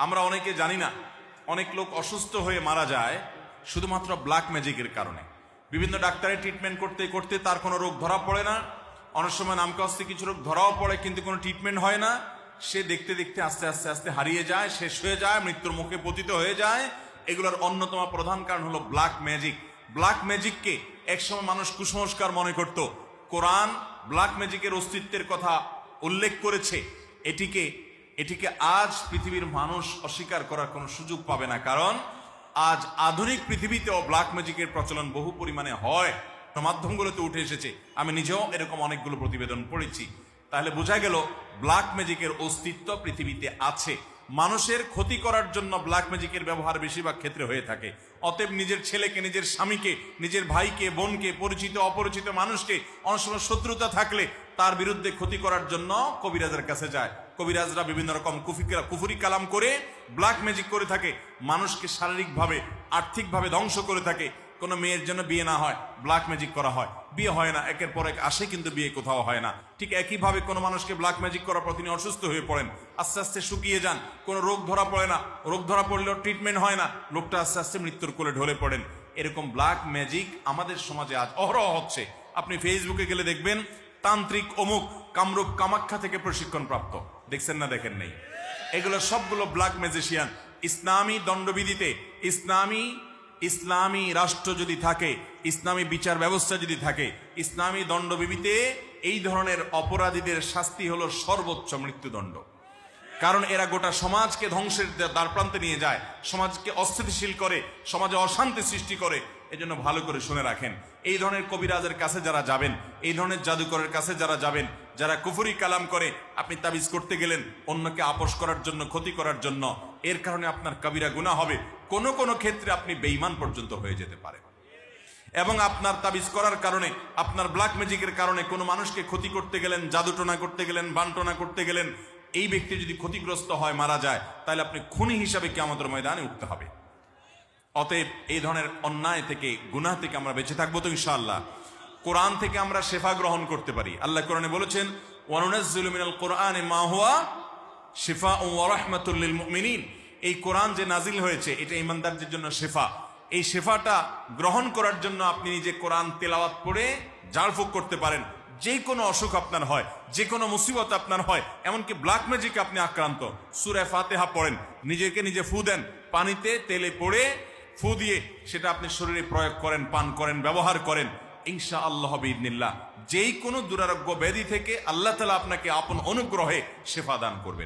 আমরা অনেকে জানি না, অনেক লোক অসুস্থ হয়ে মারা যায় শুধুমাত্র ব্ল্যাক ম্যাজিকের কারণে। বিভিন্ন ডাক্তারের ট্রিটমেন্ট করতে করতে তার কোনো রোগ ধরা পড়ে না, অনেক সময় নামকাস্তে কিছু রোগ ধরাও পড়ে কিন্তু কোনো ট্রিটমেন্ট হয় না। সে দেখতে দেখতে আস্তে আস্তে আস্তে হারিয়ে যায়, শেষ হয়ে যায়, মৃত্যুর মুখে পতিত হয়ে যায়। এগুলোর অন্যতম প্রধান কারণ হলো ব্ল্যাক ম্যাজিক। ব্ল্যাক ম্যাজিককে একসময় মানুষ কুসংস্কার মনে করত। কোরআন ব্ল্যাক ম্যাজিকের অস্তিত্বের কথা উল্লেখ করেছে। এটিকে আজ পৃথিবীর মানুষ অস্বীকার করার কোনো সুযোগ পাবে না, কারণ আজ আধুনিক পৃথিবীতেও ব্ল্যাক ম্যাজিকের প্রচলন বহু পরিমাণে হয়, মাধ্যমগুলোতে উঠে এসেছে। আমি নিজেও এরকম অনেকগুলো প্রতিবেদন পড়েছি। তাহলে বোঝা গেল ব্ল্যাক ম্যাজিকের অস্তিত্ব পৃথিবীতে আছে। মানুষের ক্ষতি করার জন্য ব্ল্যাক ম্যাজিকের ব্যবহার বেশিরভাগ ক্ষেত্রে হয়ে থাকে। অতএব নিজের ছেলেকে, নিজের স্বামীকে, নিজের ভাইকে, বোনকে, পরিচিত অপরিচিত মানুষকে, অনেক সময় শত্রুতা থাকলে তার বিরুদ্ধে ক্ষতি করার জন্য কবিরাজের কাছে যায়। কবিরাজরা বিভিন্ন রকম কুফরি কালাম করে ব্ল্যাক ম্যাজিক করে থাকে, মানুষকে শারীরিকভাবে, আর্থিকভাবে ধ্বংস করে থাকে। কোনো মেয়ের জন্য বিয়ে না হয়, ব্ল্যাক ম্যাজিক করা হয়, বিয়ে হয় না, একের পর এক আসে কিন্তু বিয়ে কোথাও হয় না। ঠিক একইভাবে কোনো মানুষকে ব্ল্যাক ম্যাজিক করার পর তিনি অসুস্থ হয়ে পড়েন, আস্তে আস্তে শুকিয়ে যান, কোনো রোগ ধরা পড়ে না, রোগ ধরা পড়লেও ট্রিটমেন্ট হয় না, লোকটা আস্তে আস্তে মৃত্যুর কোলে ঢলে পড়েন। এরকম ব্ল্যাক ম্যাজিক আমাদের সমাজে আজ অহরহ হচ্ছে। আপনি ফেসবুকে গেলে দেখবেন তান্ত্রিক অমুক কামরূপ কামাখ্যা থেকে প্রশিক্ষণ প্রাপ্ত, দেখছেন না দেখেন নেই? এগুলো সবগুলো ব্ল্যাক ম্যাজিশিয়ান। ইসলামী দণ্ডবিধিতে ইসলামী রাষ্ট্র যদি থাকে, ইসলামী বিচার ব্যবস্থা যদি থাকে, ইসলামী দণ্ডবিধিতে এই ধরনের অপরাধীদের শাস্তি হলো সর্বোচ্চ মৃত্যুদণ্ড। কারণ এরা গোটা সমাজকে ধ্বংসের দ্বারপ্রান্তে নিয়ে যায়, সমাজকে অস্থিতিশীল করে, সমাজে অশান্তি সৃষ্টি করে। এজন্য ভালো করে শুনে রাখেন, এই ধরনের কবিরাজের কাছে যারা যাবেন, এই ধরনের জাদুকরের কাছে যারা যাবেন, যারা কুফরি কালাম করে, আপনি তাবিজ করতে গেলেন অন্যকে আপোষ করার জন্য, ক্ষতি করার জন্য, এর কারণে আপনার কবিরা গুনাহ হবে। কোন কোন ক্ষেত্রে আপনি বেঈমান পর্যন্ত হয়ে যেতে পারেন। এবং আপনার তাবিজ করার কারণে, আপনার ব্ল্যাক ম্যাজিকের কারণে কোনো মানুষকে ক্ষতি করতে গেলেন, জাদুটোনা করতে গেলেন, বানটোনা করতে গেলেন, এই ব্যক্তি যদি ক্ষতিগ্রস্ত হয়, মারা যায়, তাহলে আপনি খুনি হিসাবে কিয়ামতের ময়দানে উঠতে হবে। অতএব এই ধরনের অন্যায় থেকে, গুনাহ থেকে আমরা বেঁচে থাকবো তো ইনশাআল্লাহ। কোরআন থেকে আমরা শেফা গ্রহণ করতে পারি। আল্লাহ কোরআনে বলেছেন, ওয়ানুনাজ্জিলু মিনাল কোরআনি মা হুয়া শিফাউন ওয়া রাহমাতুল লিল মুমিনিন। এই কোরআন যে নাজিল হয়েছে, এটা ঈমানদারদের জন্য শেফা। এই শেফাটা গ্রহণ করার জন্য আপনি নিজে কোরআন তেলাওয়াত করে ঝাড়ফুঁক করতে পারেন। যে কোনো অসুখ আপনার হয়, যে কোনো মুসিবত আপনার হয়, এমনকি ব্ল্যাক ম্যাজিকে আপনি আক্রান্ত, সূরা ফাতিহা পড়েন, নিজেকে নিজে ফু দেন, পানিতে তেলে পড়ে ফু দিয়ে সেটা আপনি শরীরে প্রয়োগ করেন, পান করেন, ব্যবহার করেন, ইনশাআল্লাহ বিইذনিল্লাহ যেই কোনো দুরারোগ্য ব্যাধি থেকে আল্লাহ তাআলা আপনাকে আপন অনুগ্রহে শেফা দান করবেন।